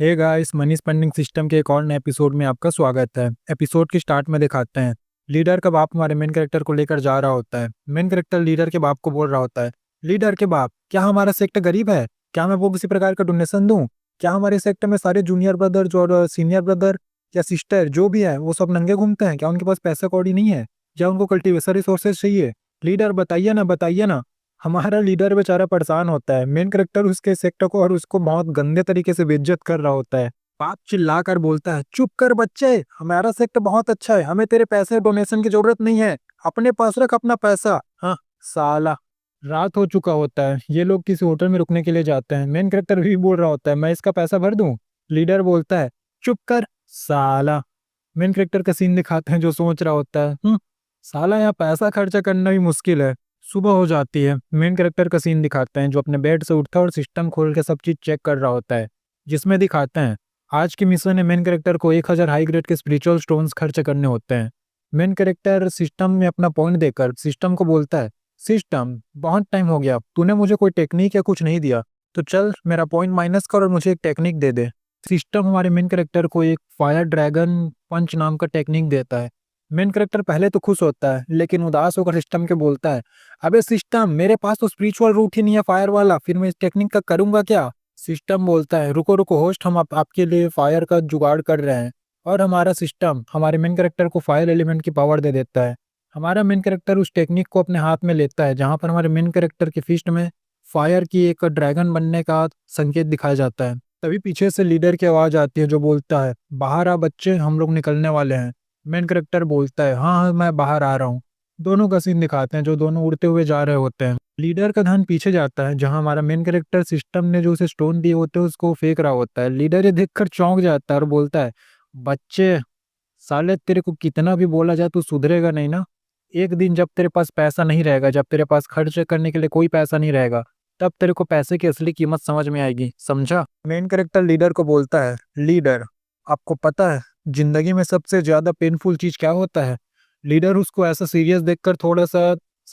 हे guys, money spending system के एक और नए एपिसोड में आपका स्वागत है। एपिसोड की स्टार्ट में दिखाते हैं लीडर का बाप हमारे मेन कैरेक्टर को लेकर जा रहा होता है। मेन कैरेक्टर लीडर के बाप को बोल रहा होता है, लीडर के बाप, क्या हमारा सेक्टर गरीब है? क्या मैं वो किसी प्रकार का डोनेशन दूं? क्या हमारे सेक्टर में सारे जूनियर ब्रदर और सीनियर ब्रदर या सिस्टर जो भी है वो सब नंगे घूमते हैं? क्या उनके पास पैसा कौड़ी नहीं है? या उनको कल्टीवेशन रिसोर्सेज चाहिए? लीडर बताइए ना, बताइए ना। हमारा लीडर बेचारा परेशान होता है। मेन कैरेक्टर उसके सेक्टर को और उसको बहुत गंदे तरीके से बेइज्जत कर रहा होता है। बाप चिल्ला कर बोलता है, चुप कर बच्चे, हमारा सेक्टर बहुत अच्छा है, हमें तेरे पैसे डोनेशन की जरूरत नहीं है, अपने पास रख अपना पैसा। हाँ साला। रात हो चुका होता है, ये लोग किसी होटल में रुकने के लिए जाते हैं। मेन कैरेक्टर भी बोल रहा होता है, मैं इसका पैसा भर दूं? लीडर बोलता है, चुप कर साला। मेन कैरेक्टर का सीन दिखाते हैं जो सोच रहा होता है, साला यहाँ पैसा खर्चा करना भी मुश्किल है। सुबह हो जाती है। मेन कैरेक्टर का सीन दिखाते हैं जो अपने बेड से उठता है और सिस्टम खोल के सब चीज चेक कर रहा होता है, जिसमें दिखाते हैं आज की मिशन है मेन कैरेक्टर को 1000 हाई ग्रेड के स्पिरिचुअल स्टोन्स खर्च करने होते हैं। मेन कैरेक्टर सिस्टम में अपना पॉइंट देकर सिस्टम को बोलता है, सिस्टम बहुत टाइम हो गया, तूने मुझे कोई टेक्निक या कुछ नहीं दिया, तो चल मेरा पॉइंट माइनस कर और मुझे एक टेक्निक दे दे। सिस्टम हमारे मेन कैरेक्टर को एक फायर ड्रैगन पंच नाम का टेक्निक देता है। मेन कैरेक्टर पहले तो खुश होता है, लेकिन उदास होकर सिस्टम के बोलता है, अबे सिस्टम, मेरे पास तो स्पिरिचुअल रूट ही नहीं है फायर वाला, फिर मैं इस टेक्निक का करूंगा क्या? सिस्टम बोलता है, रुको रुको होस्ट, हम आपके लिए फायर का जुगाड़ कर रहे हैं। और हमारा सिस्टम हमारे मेन कैरेक्टर को फायर एलिमेंट की पावर दे देता है। हमारा मेन कैरेक्टर उस टेक्निक को अपने हाथ में लेता है, जहां पर हमारे मेन कैरेक्टर के फिस्ट में फायर की एक ड्रैगन बनने का संकेत दिखाया जाता है। तभी पीछे से लीडर की आवाज आती है जो बोलता है, बाहर आ बच्चे, हम लोग निकलने वाले हैं। मेन कैरेक्टर बोलता है, हाँ हाँ मैं बाहर आ रहा हूँ। दोनों का सीन दिखाते हैं जो दोनों उड़ते हुए जा रहे होते हैं। लीडर का ध्यान पीछे जाता है जहां हमारा मेन कैरेक्टर सिस्टम ने जो उसे स्टोन दिए होते हैं उसको फेंक रहा होता है। लीडर ये देखकर चौंक जाता है और बोलता है, बच्चे, साले तेरे को कितना भी बोला जाए तू सुधरेगा नहीं ना। एक दिन जब तेरे पास पैसा नहीं रहेगा, जब तेरे पास खर्च करने के लिए कोई पैसा नहीं रहेगा, तब तेरे को पैसे की असली कीमत समझ में आएगी, समझा? मेन कैरेक्टर लीडर को बोलता है, लीडर, आपको पता है जिंदगी में सबसे ज्यादा पेनफुल चीज क्या होता है? लीडर उसको ऐसा सीरियस देखकर थोड़ा सा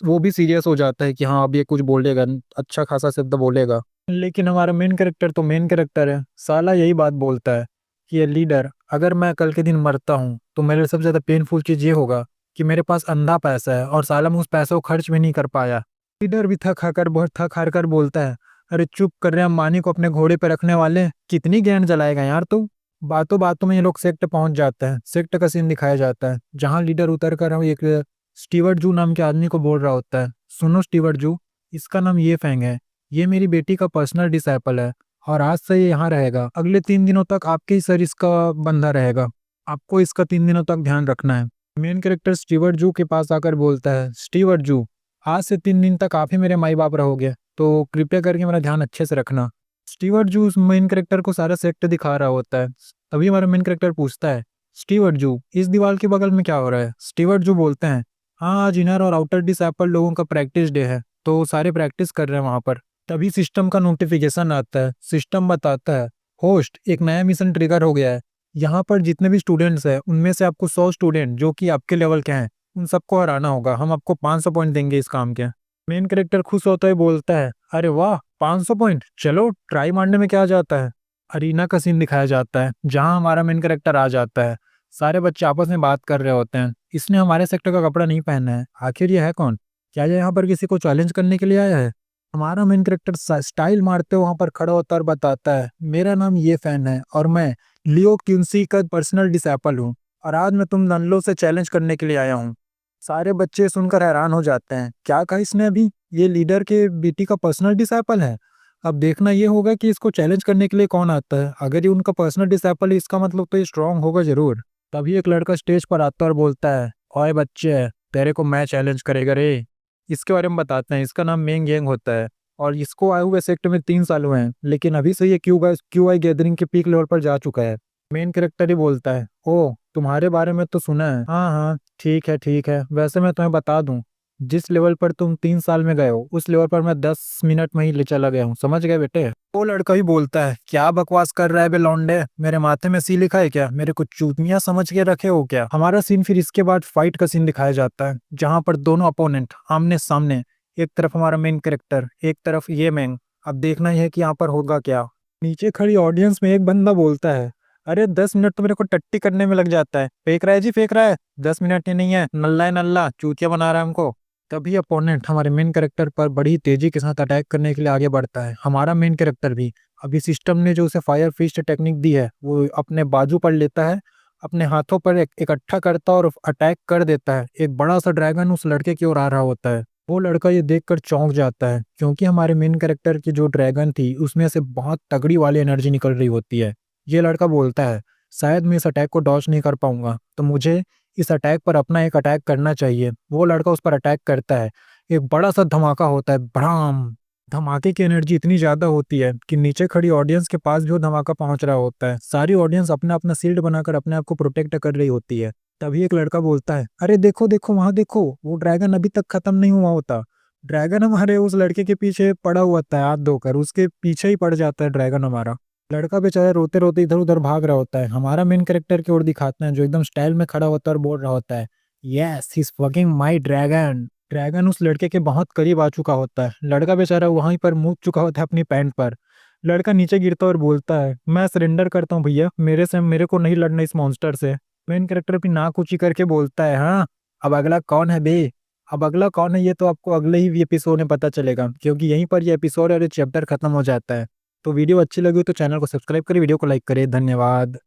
वो भी सीरियस हो जाता है कि हाँ अब ये कुछ बोलेगा, अच्छा खासा शब्द बोलेगा। लेकिन हमारा मेन कैरेक्टर तो मेन कैरेक्टर है, साला यही बात बोलता है कि ये लीडर, अगर मैं कल के दिन मरता हूँ तो मेरे सबसे ज्यादा पेनफुल चीज ये होगा कि मेरे पास अंधा पैसा है और साला मैं उस पैसे को खर्च भी नहीं कर पाया। लीडर भी थक हार कर बोलता है, अरे चुप कर रहे, अंबानी को अपने घोड़े पे रखने वाले, कितनी गेंद जलाएगा यार तू। बातों बातों में ये लोग सेक्ट पहुंच जाते हैं। सेक्ट का सीन दिखाया जाता है जहां लीडर उतर कर हम एक स्टीवर्ट जू नाम के आदमी को बोल रहा होता है, सुनो स्टीवर्ट जू, इसका नाम ये फैंग है, ये मेरी बेटी का पर्सनल डिसाइपल है और आज से ये यहाँ रहेगा। अगले 3 दिनों तक आपके ही सर इसका बंधा रहेगा, आपको इसका 3 दिनों तक ध्यान रखना है। मेन कैरेक्टर स्टीवर्ट जू के पास आकर बोलता है, स्टीवर्ट जू, आज से 3 दिन तक आप ही मेरे माई बाप रहोगे, तो कृपया करके मेरा ध्यान अच्छे से रखना। स्टीवर्ट जू उस मेन कैरेक्टर को सारा सेक्टर दिखा रहा होता है। तभी हमारा मेन कैरेक्टर पूछता है, स्टीवर्ट जू, इस दीवार के बगल में क्या हो रहा है? स्टीवर्ट जू बोलते हैं, हाँ आज इनर और आउटर डिसएबल लोगों का प्रैक्टिस डे है, तो सारे प्रैक्टिस कर रहे हैं वहां पर। तभी सिस्टम का नोटिफिकेशन आता है। सिस्टम बताता है, होस्ट, एक नया मिशन ट्रिगर हो गया है, यहाँ पर जितने भी स्टूडेंट्स हैं उनमें से आपको 100 स्टूडेंट जो कि आपके लेवल के हैं उन सबको हराना होगा, हम आपको 500 पॉइंट देंगे इस काम के। मेन कैरेक्टर खुश होता है, बोलता है, अरे वाह 500 पॉइंट, चलो ट्राई मारने में क्या जाता है। अरीना का सीन दिखाया जाता है जहां हमारा मेन कैरेक्टर आ जाता है। सारे बच्चे आपस में बात कर रहे होते हैं, इसने हमारे सेक्टर का कपड़ा नहीं पहना है, आखिर ये है कौन? क्या ये यहाँ पर किसी को चैलेंज करने के लिए आया है? हमारा मेन कैरेक्टर स्टाइल मारते हुए वहां पर खड़ा होता है और बताता है, मेरा नाम ये फैन है और मैं लियो क्यूंसी का पर्सनल डिसैपल हूँ और आज मैं तुम नल्लो से चैलेंज करने के लिए आया हूँ। सारे बच्चे सुनकर हैरान हो जाते हैं, क्या कहा इसने अभी, ये लीडर के बेटी का पर्सनल डिसैपल है? अब देखना ये होगा कि इसको चैलेंज करने के लिए कौन आता है। अगर ये उनका पर्सनल डिसैपल है इसका मतलब तो ये स्ट्रांग होगा जरूर। तभी एक लड़का स्टेज पर आता है और बोलता है, ओए बच्चे, तेरे को मैं चैलेंज करेगा रे। इसके बारे में बताते हैं, इसका नाम मेंग येंग होता है और इसको आए हुए सेक्टर में 3 साल हुए हैं, लेकिन अभी से ये क्यू आई गैदरिंग के पीक लेवल पर जा चुका है। मेन कैरेक्टर ही बोलता है, ओ तुम्हारे बारे में तो सुना है, हाँ हाँ ठीक है, वैसे मैं तुम्हें बता दूं, जिस लेवल पर तुम 3 साल में गए हो उस लेवल पर मैं 10 मिनट में ही ले चला गया हूँ, समझ गए बेटे? वो लड़का ही बोलता है, क्या बकवास कर रहा है बे लौंडे, मेरे माथे में सी लिखा है क्या? मेरे को चूतियां समझ के रखे हो क्या? हमारा सीन फिर इसके बाद फाइट का सीन दिखाया जाता है जहां पर दोनों अपोनेंट आमने सामने, एक तरफ हमारा मेन कैरेक्टर, एक तरफ ये मैंग। अब देखना ही है कि यहाँ पर होगा क्या। नीचे खड़ी ऑडियंस में एक बंदा बोलता है, अरे 10 मिनट तो मेरे को टट्टी करने में लग जाता है, फेंक रहा है जी फेंक रहा है, 10 मिनट ही नहीं है, नल्ला है नल्ला, चूतिया बना रहा है हमको। तभी अपोनेंट हमारे मेन कैरेक्टर पर बड़ी तेजी के साथ अटैक करने के लिए आगे बढ़ता है। हमारा मेन कैरेक्टर भी अभी सिस्टम ने जो उसे फायर फिस्ट टेक्निक दी है वो अपने बाजू पर लेता है, अपने हाथों पर इकट्ठा करता है और अटैक कर देता है। एक बड़ा सा ड्रैगन उस लड़के की ओर आ रहा होता है। वो लड़का ये देखकर चौंक जाता है क्योंकि हमारे मेन कैरेक्टर की जो ड्रैगन थी उसमें से बहुत तगड़ी वाली एनर्जी निकल रही होती है। ये लड़का बोलता है, शायद मैं इस अटैक को डॉज नहीं कर पाऊंगा, तो मुझे इस अटैक पर अपना एक अटैक करना चाहिए। वो लड़का उस पर अटैक करता है। एक बड़ा सा धमाका होता है, भड़ाम। धमाके की एनर्जी इतनी ज्यादा होती है कि नीचे खड़ी ऑडियंस के पास भी वो धमाका पहुंच रहा होता है। सारी ऑडियंस अपना अपना शील्ड बनाकर अपने आप को प्रोटेक्ट कर रही होती है। तभी एक लड़का बोलता है, अरे देखो देखो वहां देखो, वो ड्रैगन अभी तक खत्म नहीं हुआ होता। ड्रैगन हमारे उस लड़के के पीछे पड़ा हुआ था, हाथ धोकर उसके पीछे ही पड़ जाता है ड्रैगन हमारा। लड़का बेचारा रोते रोते इधर उधर भाग रहा होता है। हमारा मेन कैरेक्टर की ओर दिखाते हैं जो एकदम स्टाइल में खड़ा होता है और बोल रहा होता है, yes he is fucking my dragon. Dragon उस लड़के के बहुत करीब आ चुका होता है। लड़का बेचारा वहीं पर मुँह चुका होता है अपनी पैंट पर। लड़का नीचे गिरता है और बोलता है, मैं सरेंडर करता हूँ भैया, मेरे को नहीं लड़ना इस मॉन्स्टर से। मेन कैरेक्टर भी नाक ऊंची करके बोलता है, हाँ अब अगला कौन है बे? अब अगला कौन है ये तो आपको अगले ही एपिसोड में पता चलेगा, क्योंकि यहीं पर ये एपिसोड और ये चैप्टर खत्म हो जाता है। तो वीडियो अच्छी लगी हो तो चैनल को सब्सक्राइब करें, वीडियो को लाइक करें। धन्यवाद।